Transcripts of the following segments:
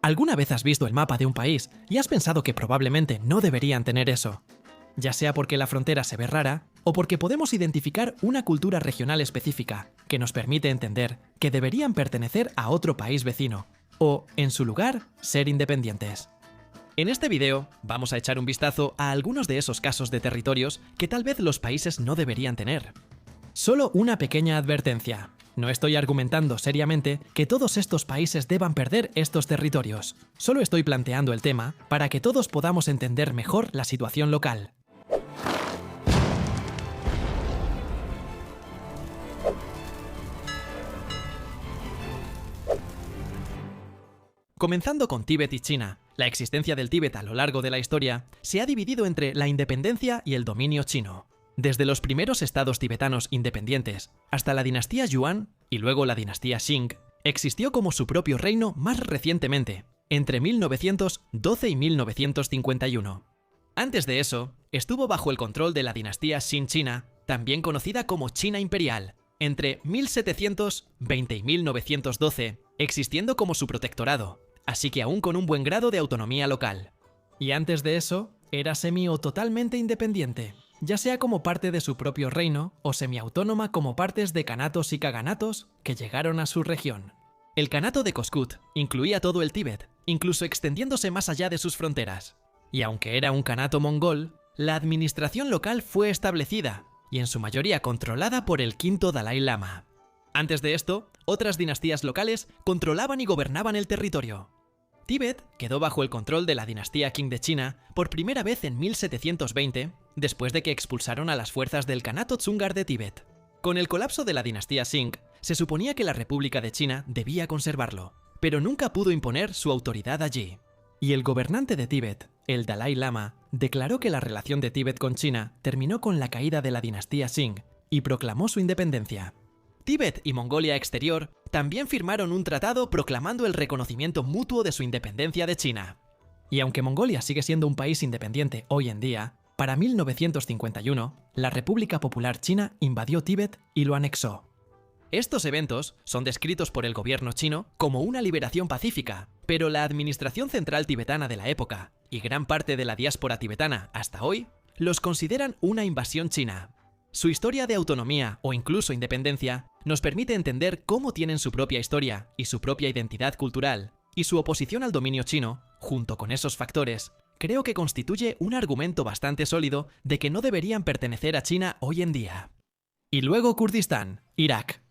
¿Alguna vez has visto el mapa de un país y has pensado que probablemente no deberían tener eso? Ya sea porque la frontera se ve rara o porque podemos identificar una cultura regional específica que nos permite entender que deberían pertenecer a otro país vecino o, en su lugar, ser independientes. En este video vamos a echar un vistazo a algunos de esos casos de territorios que tal vez los países no deberían tener. Solo una pequeña advertencia. No estoy argumentando seriamente que todos estos países deban perder estos territorios. Solo estoy planteando el tema para que todos podamos entender mejor la situación local. Comenzando con Tíbet y China, la existencia del Tíbet a lo largo de la historia se ha dividido entre la independencia y el dominio chino. Desde los primeros estados tibetanos independientes hasta la dinastía Yuan y luego la dinastía Qing, existió como su propio reino más recientemente, entre 1912 y 1951. Antes de eso, estuvo bajo el control de la dinastía Qin China, también conocida como China Imperial, entre 1720 y 1912, existiendo como su protectorado, así que aún con un buen grado de autonomía local. Y antes de eso, era semi o totalmente independiente, ya sea como parte de su propio reino o semiautónoma como partes de kanatos y kaganatos que llegaron a su región. El kanato de Koskut incluía todo el Tíbet, incluso extendiéndose más allá de sus fronteras. Y aunque era un kanato mongol, la administración local fue establecida y en su mayoría controlada por el quinto Dalai Lama. Antes de esto, otras dinastías locales controlaban y gobernaban el territorio. Tíbet quedó bajo el control de la dinastía Qing de China por primera vez en 1720, después de que expulsaron a las fuerzas del Kanato Dzungar de Tíbet. Con el colapso de la dinastía Qing, se suponía que la República de China debía conservarlo, pero nunca pudo imponer su autoridad allí. Y el gobernante de Tíbet, el Dalai Lama, declaró que la relación de Tíbet con China terminó con la caída de la dinastía Qing y proclamó su independencia. Tíbet y Mongolia Exterior también firmaron un tratado proclamando el reconocimiento mutuo de su independencia de China. Y aunque Mongolia sigue siendo un país independiente hoy en día, para 1951, la República Popular China invadió Tíbet y lo anexó. Estos eventos son descritos por el gobierno chino como una liberación pacífica, pero la administración central tibetana de la época y gran parte de la diáspora tibetana hasta hoy los consideran una invasión china. Su historia de autonomía o incluso independencia nos permite entender cómo tienen su propia historia y su propia identidad cultural, y su oposición al dominio chino, junto con esos factores, creo que constituye un argumento bastante sólido de que no deberían pertenecer a China hoy en día. Y luego Kurdistán, Irak.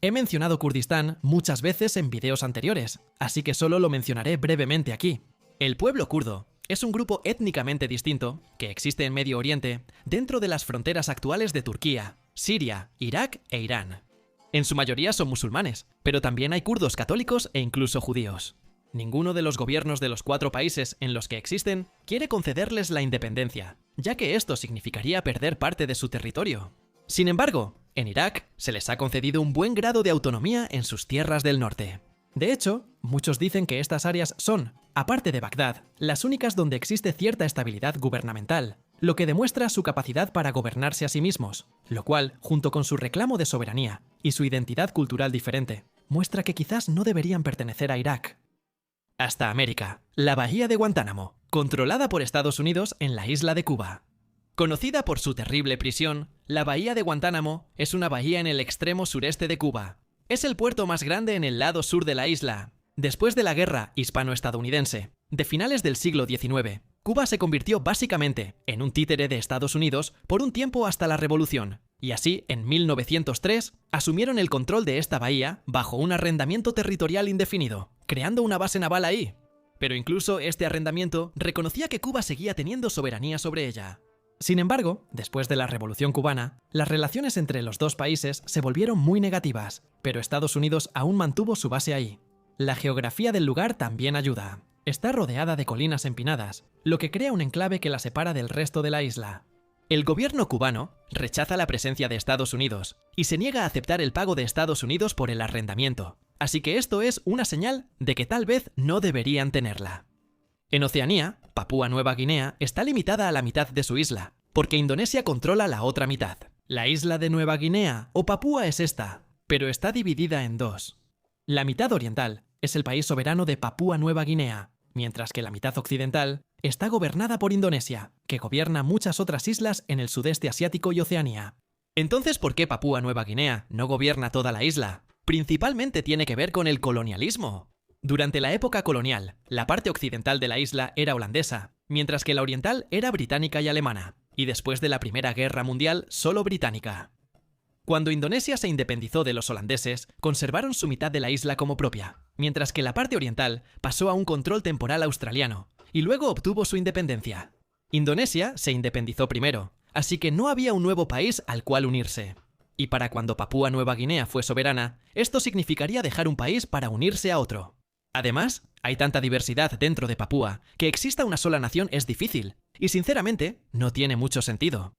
He mencionado Kurdistán muchas veces en videos anteriores, así que solo lo mencionaré brevemente aquí. El pueblo kurdo es un grupo étnicamente distinto que existe en Medio Oriente dentro de las fronteras actuales de Turquía, Siria, Irak e Irán. En su mayoría son musulmanes, pero también hay kurdos católicos e incluso judíos. Ninguno de los gobiernos de los 4 países en los que existen quiere concederles la independencia, ya que esto significaría perder parte de su territorio. Sin embargo, en Irak se les ha concedido un buen grado de autonomía en sus tierras del norte. De hecho, muchos dicen que estas áreas son, aparte de Bagdad, las únicas donde existe cierta estabilidad gubernamental, lo que demuestra su capacidad para gobernarse a sí mismos, lo cual, junto con su reclamo de soberanía y su identidad cultural diferente, muestra que quizás no deberían pertenecer a Irak. Hasta América, la bahía de Guantánamo, controlada por Estados Unidos en la isla de Cuba. Conocida por su terrible prisión, la bahía de Guantánamo es una bahía en el extremo sureste de Cuba. Es el puerto más grande en el lado sur de la isla. Después de la guerra hispano-estadounidense de finales del siglo XIX, Cuba se convirtió básicamente en un títere de Estados Unidos por un tiempo hasta la Revolución, y así en 1903 asumieron el control de esta bahía bajo un arrendamiento territorial indefinido, creando una base naval ahí. Pero incluso este arrendamiento reconocía que Cuba seguía teniendo soberanía sobre ella. Sin embargo, después de la Revolución cubana, las relaciones entre los dos países se volvieron muy negativas, pero Estados Unidos aún mantuvo su base ahí. La geografía del lugar también ayuda. Está rodeada de colinas empinadas, lo que crea un enclave que la separa del resto de la isla. El gobierno cubano rechaza la presencia de Estados Unidos y se niega a aceptar el pago de Estados Unidos por el arrendamiento, así que esto es una señal de que tal vez no deberían tenerla. En Oceanía, Papúa Nueva Guinea está limitada a la mitad de su isla, porque Indonesia controla la otra mitad. La isla de Nueva Guinea o Papúa es esta, pero está dividida en dos. La mitad oriental es el país soberano de Papúa Nueva Guinea, mientras que la mitad occidental está gobernada por Indonesia, que gobierna muchas otras islas en el sudeste asiático y Oceanía. Entonces, ¿por qué Papúa Nueva Guinea no gobierna toda la isla? Principalmente tiene que ver con el colonialismo. Durante la época colonial, la parte occidental de la isla era holandesa, mientras que la oriental era británica y alemana, y después de la Primera Guerra Mundial solo británica. Cuando Indonesia se independizó de los holandeses, conservaron su mitad de la isla como propia, mientras que la parte oriental pasó a un control temporal australiano, y luego obtuvo su independencia. Indonesia se independizó primero, así que no había un nuevo país al cual unirse. Y para cuando Papúa Nueva Guinea fue soberana, esto significaría dejar un país para unirse a otro. Además, hay tanta diversidad dentro de Papúa que exista una sola nación es difícil, y sinceramente, no tiene mucho sentido.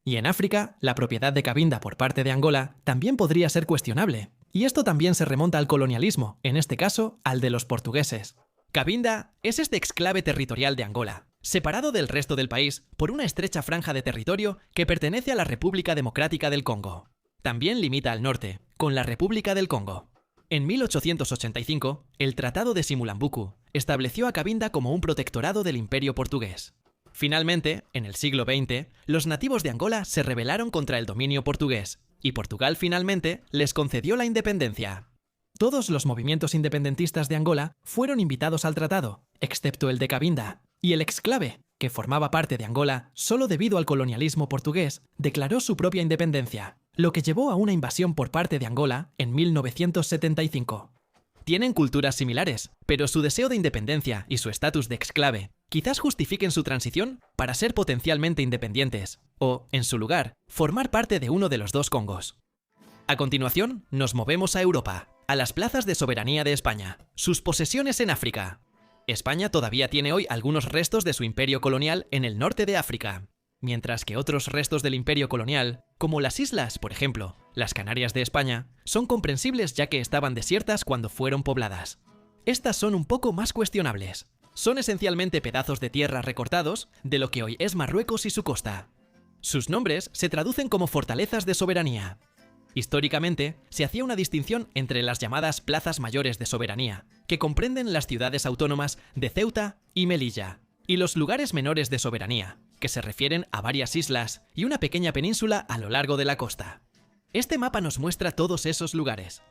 Y en África, la propiedad de Cabinda por parte de Angola también podría ser cuestionable. Y esto también se remonta al colonialismo, en este caso, al de los portugueses. Cabinda es este exclave territorial de Angola, separado del resto del país por una estrecha franja de territorio que pertenece a la República Democrática del Congo. También limita al norte, con la República del Congo. En 1885, el Tratado de Simulambuku estableció a Cabinda como un protectorado del Imperio portugués. Finalmente, en el siglo XX, los nativos de Angola se rebelaron contra el dominio portugués, y Portugal finalmente les concedió la independencia. Todos los movimientos independentistas de Angola fueron invitados al tratado, excepto el de Cabinda, y el exclave, que formaba parte de Angola solo debido al colonialismo portugués, declaró su propia independencia, lo que llevó a una invasión por parte de Angola en 1975. Tienen culturas similares, pero su deseo de independencia y su estatus de exclave quizás justifiquen su transición para ser potencialmente independientes, o, en su lugar, formar parte de uno de los dos Congos. A continuación, nos movemos a Europa, a las plazas de soberanía de España, sus posesiones en África. España todavía tiene hoy algunos restos de su imperio colonial en el norte de África, mientras que otros restos del imperio colonial, como las islas, por ejemplo, las Canarias de España, son comprensibles ya que estaban desiertas cuando fueron pobladas. Estas son un poco más cuestionables. Son esencialmente pedazos de tierra recortados de lo que hoy es Marruecos y su costa. Sus nombres se traducen como fortalezas de soberanía. Históricamente, se hacía una distinción entre las llamadas plazas mayores de soberanía, que comprenden las ciudades autónomas de Ceuta y Melilla, y los lugares menores de soberanía, que se refieren a varias islas y una pequeña península a lo largo de la costa. Este mapa nos muestra todos esos lugares.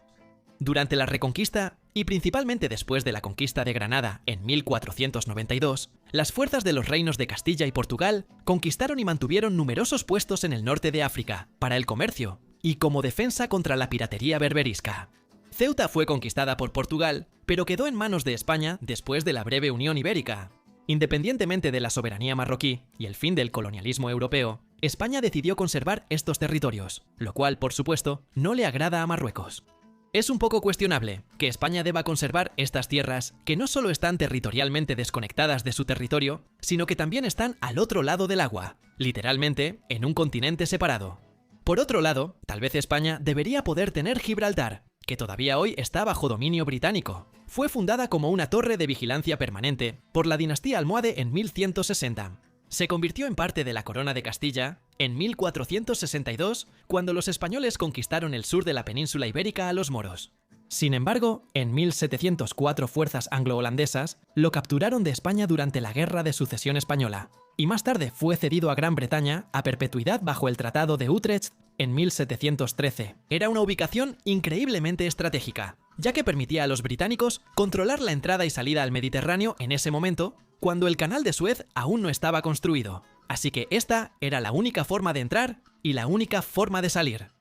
Durante la Reconquista, y principalmente después de la conquista de Granada en 1492, las fuerzas de los reinos de Castilla y Portugal conquistaron y mantuvieron numerosos puestos en el norte de África, para el comercio, y como defensa contra la piratería berberisca. Ceuta fue conquistada por Portugal, pero quedó en manos de España después de la breve Unión Ibérica. Independientemente de la soberanía marroquí y el fin del colonialismo europeo, España decidió conservar estos territorios, lo cual, por supuesto, no le agrada a Marruecos. Es un poco cuestionable que España deba conservar estas tierras que no solo están territorialmente desconectadas de su territorio, sino que también están al otro lado del agua, literalmente en un continente separado. Por otro lado, tal vez España debería poder tener Gibraltar, que todavía hoy está bajo dominio británico. Fue fundada como una torre de vigilancia permanente por la dinastía almohade en 1160. Se convirtió en parte de la Corona de Castilla en 1462, cuando los españoles conquistaron el sur de la península ibérica a los moros. Sin embargo, en 1704 fuerzas anglo-holandesas lo capturaron de España durante la Guerra de Sucesión Española, y más tarde fue cedido a Gran Bretaña a perpetuidad bajo el Tratado de Utrecht en 1713. Era una ubicación increíblemente estratégica, ya que permitía a los británicos controlar la entrada y salida al Mediterráneo en ese momento, cuando el Canal de Suez aún no estaba construido. Así que esta era la única forma de entrar y la única forma de salir.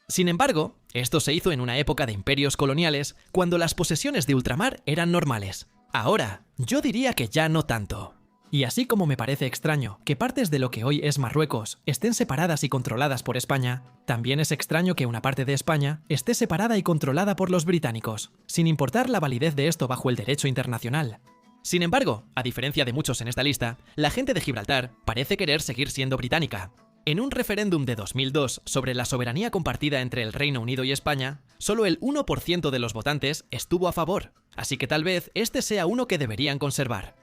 Sin embargo, esto se hizo en una época de imperios coloniales, cuando las posesiones de ultramar eran normales. Ahora, yo diría que ya no tanto. Y así como me parece extraño que partes de lo que hoy es Marruecos estén separadas y controladas por España, también es extraño que una parte de España esté separada y controlada por los británicos, sin importar la validez de esto bajo el derecho internacional. Sin embargo, a diferencia de muchos en esta lista, la gente de Gibraltar parece querer seguir siendo británica. En un referéndum de 2002 sobre la soberanía compartida entre el Reino Unido y España, solo el 1% de los votantes estuvo a favor, así que tal vez este sea uno que deberían conservar.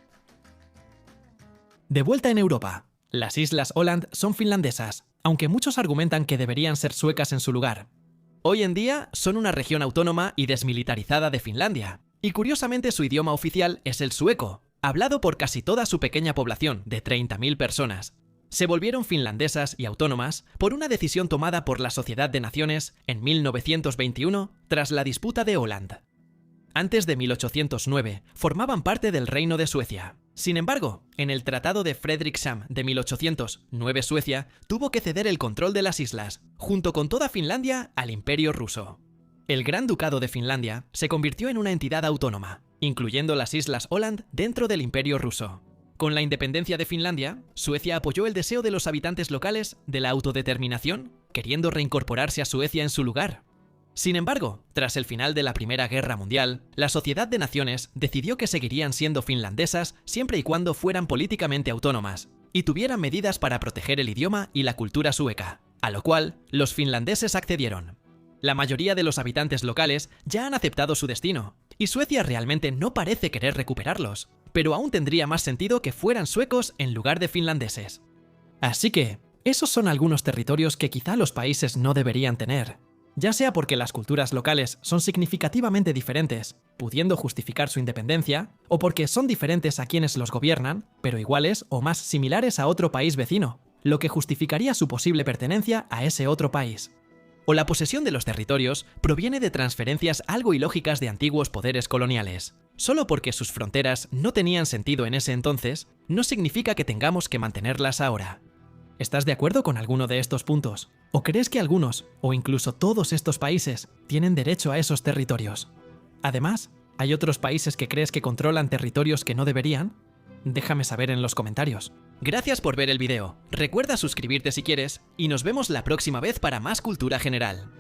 De vuelta en Europa, las Islas Åland son finlandesas, aunque muchos argumentan que deberían ser suecas en su lugar. Hoy en día son una región autónoma y desmilitarizada de Finlandia, Y curiosamente su idioma oficial es el sueco, hablado por casi toda su pequeña población de 30.000 personas. Se volvieron finlandesas y autónomas por una decisión tomada por la Sociedad de Naciones en 1921 tras la disputa de Åland. Antes de 1809 formaban parte del Reino de Suecia. Sin embargo, en el Tratado de Fredrikshamn de 1809 Suecia tuvo que ceder el control de las islas, junto con toda Finlandia, al Imperio ruso. El Gran Ducado de Finlandia se convirtió en una entidad autónoma, incluyendo las islas Åland dentro del Imperio ruso. Con la independencia de Finlandia, Suecia apoyó el deseo de los habitantes locales de la autodeterminación, queriendo reincorporarse a Suecia en su lugar. Sin embargo, tras el final de la Primera Guerra Mundial, la Sociedad de Naciones decidió que seguirían siendo finlandesas siempre y cuando fueran políticamente autónomas y tuvieran medidas para proteger el idioma y la cultura sueca, a lo cual los finlandeses accedieron. La mayoría de los habitantes locales ya han aceptado su destino, y Suecia realmente no parece querer recuperarlos, pero aún tendría más sentido que fueran suecos en lugar de finlandeses. Así que, esos son algunos territorios que quizá los países no deberían tener, ya sea porque las culturas locales son significativamente diferentes, pudiendo justificar su independencia, o porque son diferentes a quienes los gobiernan, pero iguales o más similares a otro país vecino, lo que justificaría su posible pertenencia a ese otro país. O la posesión de los territorios proviene de transferencias algo ilógicas de antiguos poderes coloniales. Solo porque sus fronteras no tenían sentido en ese entonces, no significa que tengamos que mantenerlas ahora. ¿Estás de acuerdo con alguno de estos puntos? ¿O crees que algunos, o incluso todos estos países, tienen derecho a esos territorios? Además, ¿hay otros países que crees que controlan territorios que no deberían? Déjame saber en los comentarios. Gracias por ver el video, recuerda suscribirte si quieres, y nos vemos la próxima vez para más cultura general.